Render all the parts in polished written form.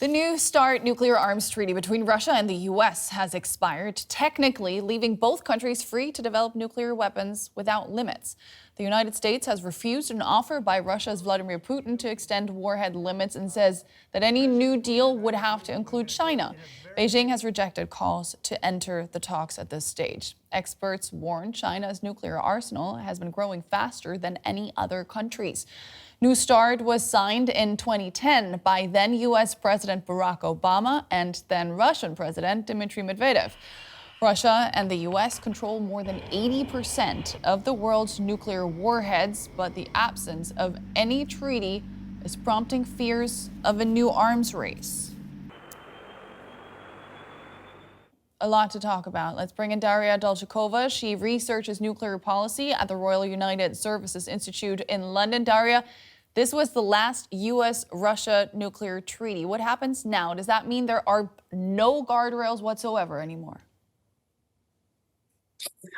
The New START nuclear arms treaty between Russia and the U.S. has expired, technically leaving both countries free to develop nuclear weapons without limits. The United States has refused an offer by Russia's Vladimir Putin to extend warhead limits and says that any new deal would have to include China. Beijing has rejected calls to enter the talks at this stage. Experts warn China's nuclear arsenal has been growing faster than any other country's. New START was signed in 2010 by then U.S. President Barack Obama and then Russian President Dmitry Medvedev. Russia and the U.S. control more than 80% of the world's nuclear warheads, but the absence of any treaty is prompting fears of a new arms race. A lot to talk about. Let's bring in Daria Dolchikova. She researches nuclear policy at the Royal United Services Institute in London. Daria, this was the last U.S.-Russia nuclear treaty. What happens now? Does that mean there are no guardrails whatsoever anymore?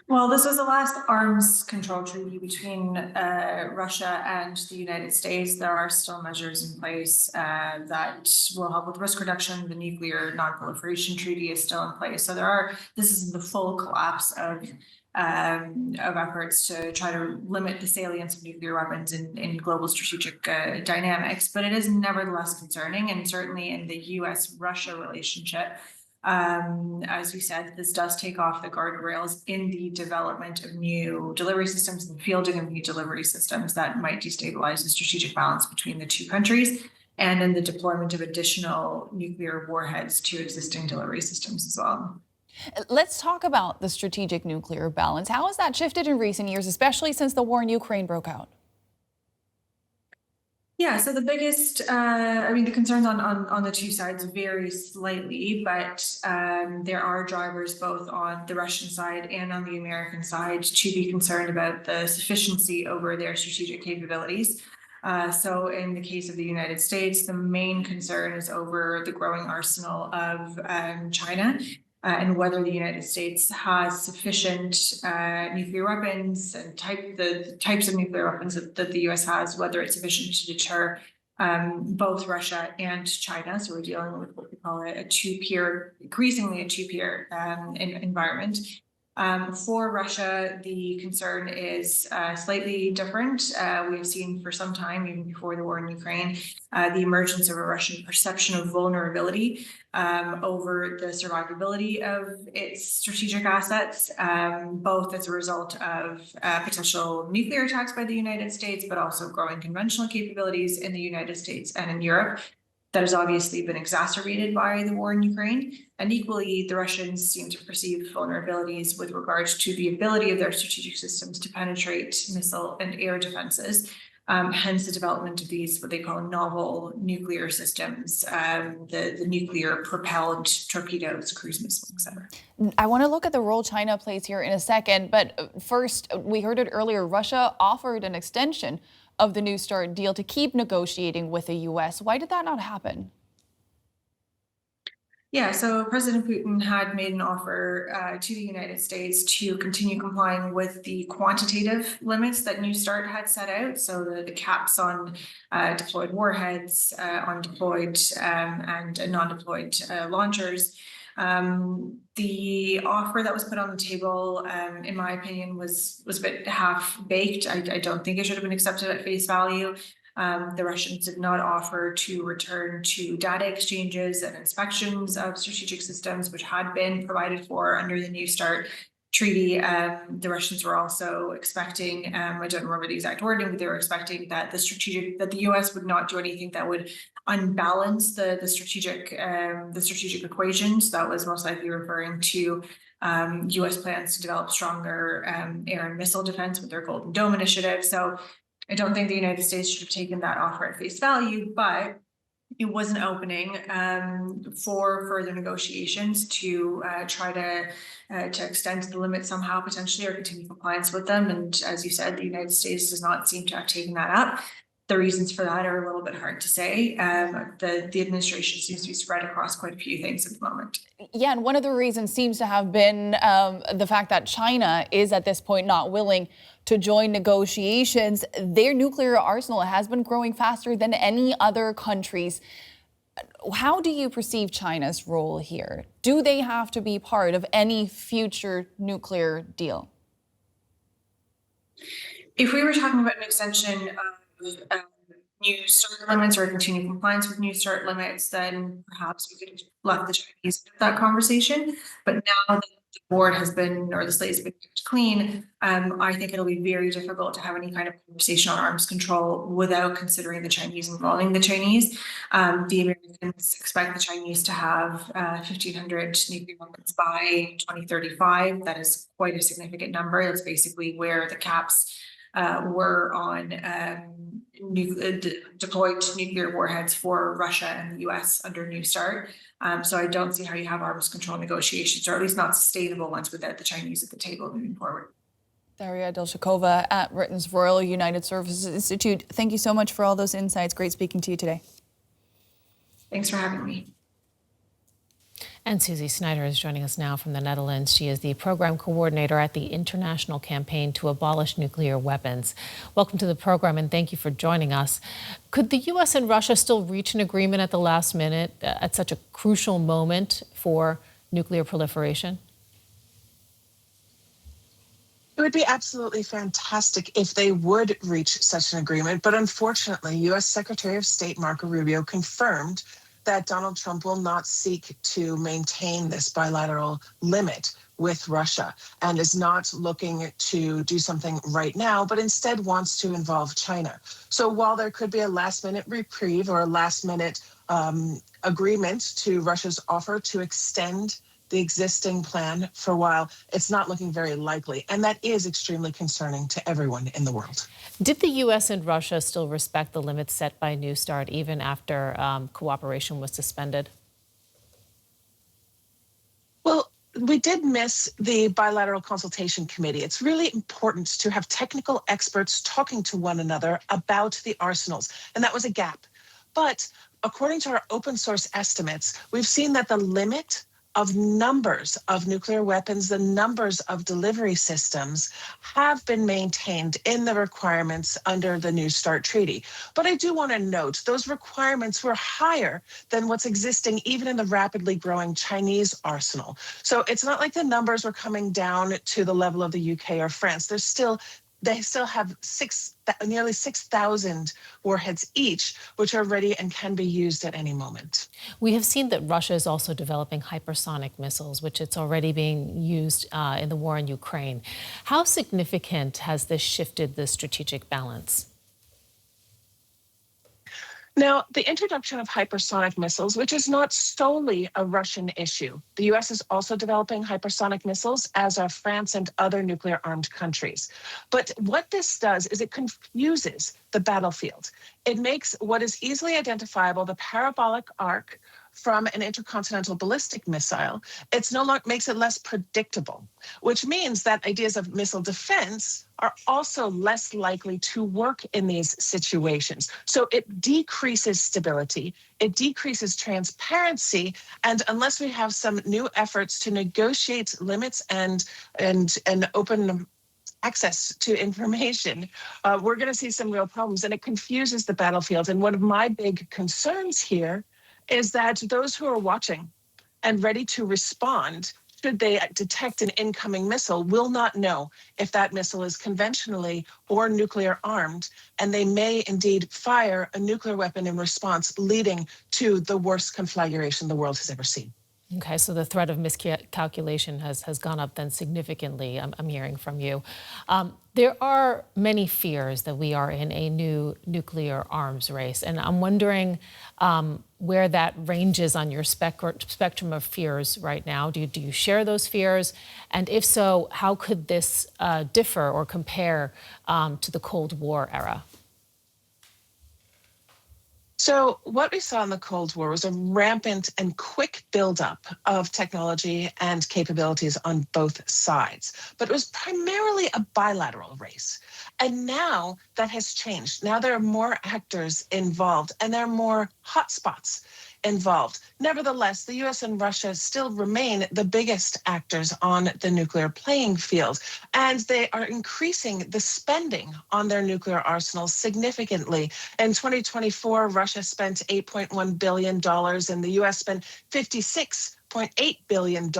Well, this was the last arms control treaty between Russia and the United States. There are still measures in place that will help with risk reduction. The nuclear non-proliferation treaty is still in place. So this is the full collapse of efforts to try to limit the salience of nuclear weapons in global strategic dynamics. But it is nevertheless concerning, and certainly in the U.S.-Russia relationship. As we said, this does take off the guardrails in the development of new delivery systems and fielding of new delivery systems that might destabilize the strategic balance between the two countries, and in the deployment of additional nuclear warheads to existing delivery systems as well. Let's talk about the strategic nuclear balance. How has that shifted in recent years, especially since the war in Ukraine broke out? Yeah, so the biggest, the concerns on the two sides vary slightly, but there are drivers both on the Russian side and on the American side to be concerned about the sufficiency over their strategic capabilities. So in the case of the United States, the main concern is over the growing arsenal of China. And whether the United States has sufficient nuclear weapons and the types of nuclear weapons that the U.S. has, whether it's sufficient to deter both Russia and China. So we're dealing with what we call increasingly a two-peer environment. For Russia, the concern is slightly different. We have seen for some time, even before the war in Ukraine, the emergence of a Russian perception of vulnerability over the survivability of its strategic assets, both as a result of potential nuclear attacks by the United States, but also growing conventional capabilities in the United States and in Europe. That has obviously been exacerbated by the war in Ukraine. And equally, the Russians seem to perceive vulnerabilities with regards to the ability of their strategic systems to penetrate missile and air defenses. Hence the development of these, what they call novel nuclear systems, the nuclear propelled torpedoes, cruise missiles, et cetera. I want to look at the role China plays here in a second. But first, we heard it earlier, Russia offered an extension of the New START deal to keep negotiating with the U.S. Why did that not happen? Yeah, so President Putin had made an offer to the United States to continue complying with the quantitative limits that New START had set out. So the caps on deployed warheads, on deployed and non-deployed launchers. The offer that was put on the table, in my opinion, was a bit half-baked. I don't think it should have been accepted at face value. The Russians did not offer to return to data exchanges and inspections of strategic systems, which had been provided for under the New START treaty. The Russians were also expecting, I don't remember the exact wording, but they were expecting that the U.S. would not do anything that would unbalance the strategic equations. That was most likely referring to U.S. plans to develop stronger air and missile defense with their Golden Dome initiative. So I don't think the United States should have taken that offer at face value, but it was an opening for further negotiations to try to extend the limit somehow, potentially, or continue compliance with them. And as you said, the United States does not seem to have taken that up. The reasons for that are a little bit hard to say. The administration seems to be spread across quite a few things at the moment. Yeah, and one of the reasons seems to have been the fact that China is at this point not willing to join negotiations. Their nuclear arsenal has been growing faster than any other country's. How do you perceive China's role here? Do they have to be part of any future nuclear deal? If we were talking about an extension of new start limits or continued compliance with new start limits, then perhaps we could let the Chinese into that conversation. But now that the board has been, or the slate has been kept clean, I think it'll be very difficult to have any kind of conversation on arms control without considering the Chinese, involving the Chinese. The Americans expect the Chinese to have 1,500 nuclear weapons by 2035. That is quite a significant number. That's basically where the caps were on deployed nuclear warheads for Russia and the US under New START. So I don't see how you have arms control negotiations, or at least not sustainable ones, without the Chinese at the table moving forward. Daria Delshikova at Britain's Royal United Services Institute. Thank you so much for all those insights. Great speaking to you today. Thanks for having me. And Susie Snyder is joining us now from the Netherlands. She is the program coordinator at the International Campaign to Abolish Nuclear Weapons. Welcome to the program, and thank you for joining us. Could the U.S. and Russia still reach an agreement at the last minute at such a crucial moment for nuclear proliferation? It would be absolutely fantastic if they would reach such an agreement. But unfortunately, U.S. Secretary of State Marco Rubio confirmed that Donald Trump will not seek to maintain this bilateral limit with Russia and is not looking to do something right now, but instead wants to involve China. So while there could be a last-minute reprieve or a last-minute agreement to Russia's offer to extend the existing plan for a while, it's not looking very likely. And that is extremely concerning to everyone in the world. Did the U.S. and Russia still respect the limits set by New START even after cooperation was suspended? Well, we did miss the bilateral consultation committee. It's really important to have technical experts talking to one another about the arsenals, and that was a gap. But according to our open source estimates, we've seen that the limit of numbers of nuclear weapons, the numbers of delivery systems have been maintained in the requirements under the New START treaty. But I do want to note those requirements were higher than what's existing even in the rapidly growing Chinese arsenal. So it's not like the numbers were coming down to the level of the UK or France. They still have nearly 6,000 warheads each, which are ready and can be used at any moment. We have seen that Russia is also developing hypersonic missiles, which it's already being used in the war in Ukraine. How significant has this shifted the strategic balance? Now, the introduction of hypersonic missiles, which is not solely a Russian issue. The U.S. is also developing hypersonic missiles, as are France and other nuclear-armed countries. But what this does is it confuses the battlefield. It makes what is easily identifiable, the parabolic arc from an intercontinental ballistic missile, makes it less predictable, which means that ideas of missile defense are also less likely to work in these situations. So it decreases stability, it decreases transparency, and unless we have some new efforts to negotiate limits and open access to information, we're going to see some real problems, and it confuses the battlefield. And one of my big concerns here is that those who are watching and ready to respond, should they detect an incoming missile, will not know if that missile is conventionally or nuclear armed, and they may indeed fire a nuclear weapon in response, leading to the worst conflagration the world has ever seen. Okay, so the threat of miscalculation has gone up then significantly, I'm hearing from you. There are many fears that we are in a new nuclear arms race, and I'm wondering where that ranges on your spectrum of fears right now. Do you share those fears? And if so, how could this differ or compare to the Cold War era? So what we saw in the Cold War was a rampant and quick buildup of technology and capabilities on both sides. But it was primarily a bilateral race. And now that has changed. Now there are more actors involved, and there are more hotspots involved. Nevertheless, the US and Russia still remain the biggest actors on the nuclear playing field, and they are increasing the spending on their nuclear arsenals significantly. In 2024, Russia spent $8.1 billion, and the US spent $56.8 billion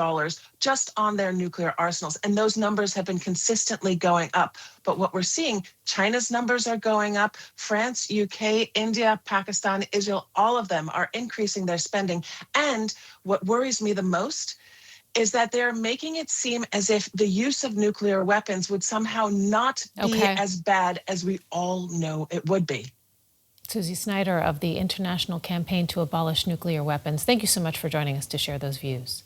just on their nuclear arsenals. And those numbers have been consistently going up. But what we're seeing, China's numbers are going up. France, UK, India, Pakistan, Israel, all of them are increasing their spending. And what worries me the most is that they're making it seem as if the use of nuclear weapons would somehow not be as bad as we all know it would be. Susie Snyder of the International Campaign to Abolish Nuclear Weapons, thank you so much for joining us to share those views.